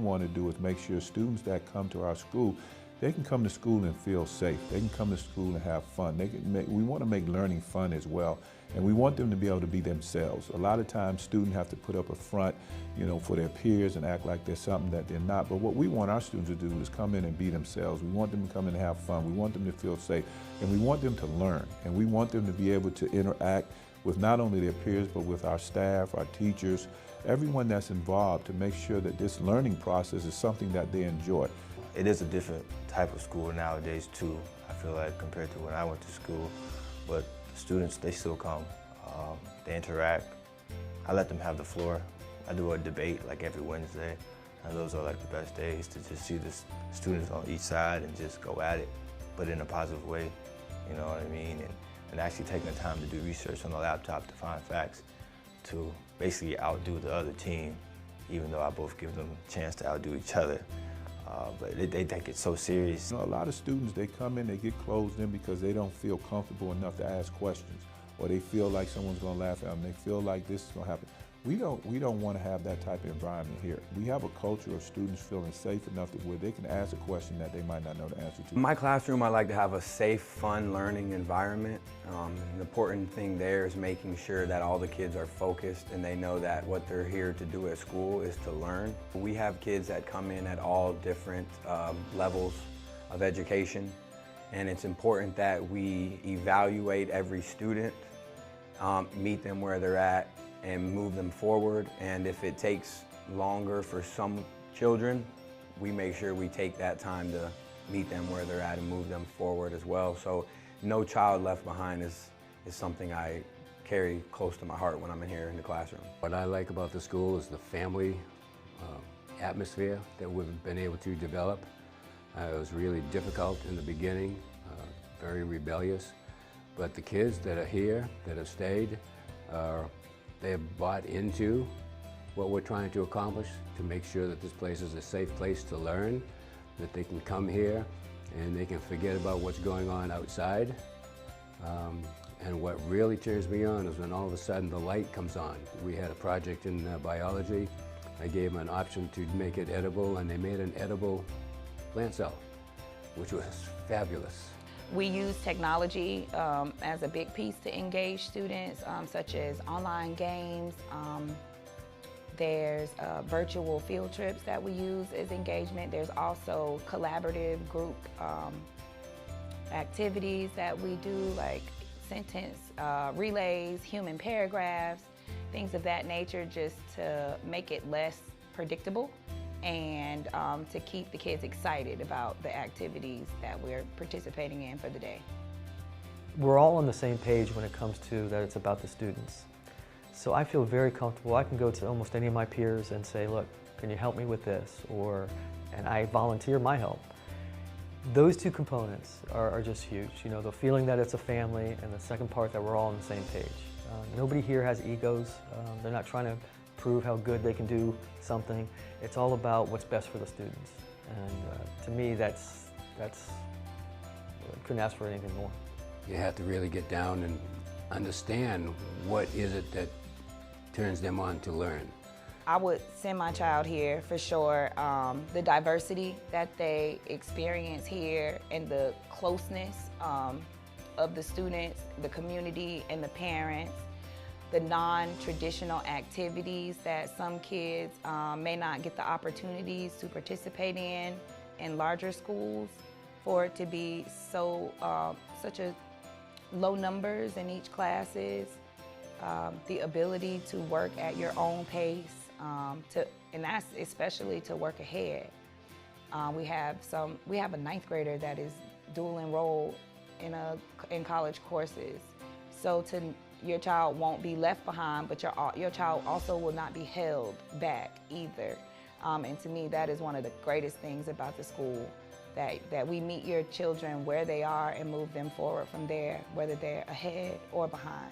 want to do is make sure students that come to our school, they can come to school and feel safe. They can come to school and have fun. We want to make learning fun as well, and we want them to be able to be themselves. A lot of times students have to put up a front, for their peers and act like they're something that they're not. But what we want our students to do is come in and be themselves. We want them to come in and have fun. We want them to feel safe, and we want them to learn, and we want them to be able to interact with not only their peers, but with our staff, our teachers, everyone that's involved, to make sure that this learning process is something that they enjoy. It is a different type of school nowadays too, I feel like, compared to when I went to school. But the students, they still come, they interact. I let them have the floor. I do a debate like every Wednesday, and those are like the best days to just see the students on each side and just go at it, but in a positive way, you know what I mean? And actually taking the time to do research on the laptop to find facts to basically outdo the other team, even though I both give them a chance to outdo each other. But they take it so serious. A lot of students, they come in, they get closed in because they don't feel comfortable enough to ask questions, or they feel like someone's going to laugh at them. They feel like this is going to happen. We don't want to have that type of environment here. We have a culture of students feeling safe enough to where they can ask a question that they might not know the answer to. In my classroom, I like to have a safe, fun learning environment. The important thing there is making sure that all the kids are focused and they know that what they're here to do at school is to learn. We have kids that come in at all different levels of education, and it's important that we evaluate every student, meet them where they're at, and move them forward. And if it takes longer for some children, we make sure we take that time to meet them where they're at and move them forward as well. So no child left behind is something I carry close to my heart when I'm in here in the classroom. What I like about the school is the family atmosphere that we've been able to develop. It was really difficult in the beginning, very rebellious, but the kids that are here, that have stayed, they have bought into what we're trying to accomplish, to make sure that this place is a safe place to learn, that they can come here and they can forget about what's going on outside. And what really turns me on is when all of a sudden the light comes on. We had a project in biology. I gave them an option to make it edible, and they made an edible plant cell, which was fabulous. We use technology as a big piece to engage students, such as online games. There's virtual field trips that we use as engagement. There's also collaborative group activities that we do, like sentence relays, human paragraphs, things of that nature, just to make it less predictable and to keep the kids excited about the activities that we're participating in for the day. We're all on the same page when it comes to that it's about the students. So I feel very comfortable. I can go to almost any of my peers and say, look, can you help me with this? And I volunteer my help. Those two components are just huge. The feeling that it's a family, and the second part that we're all on the same page. Nobody here has egos. They're not trying to prove how good they can do something. It's all about what's best for the students. And to me, that's I couldn't ask for anything more. You have to really get down and understand what is it that turns them on to learn. I would send my child here for sure. The diversity that they experience here and the closeness of the students, the community, and the parents, the non-traditional activities that some kids may not get the opportunities to participate in larger schools, for it to be such a low numbers in each classes, the ability to work at your own pace, and that's especially to work ahead. We have a ninth grader that is dual enrolled in college courses, so your child won't be left behind, but your child also will not be held back either. And to me, that is one of the greatest things about the school, that we meet your children where they are and move them forward from there, whether they're ahead or behind.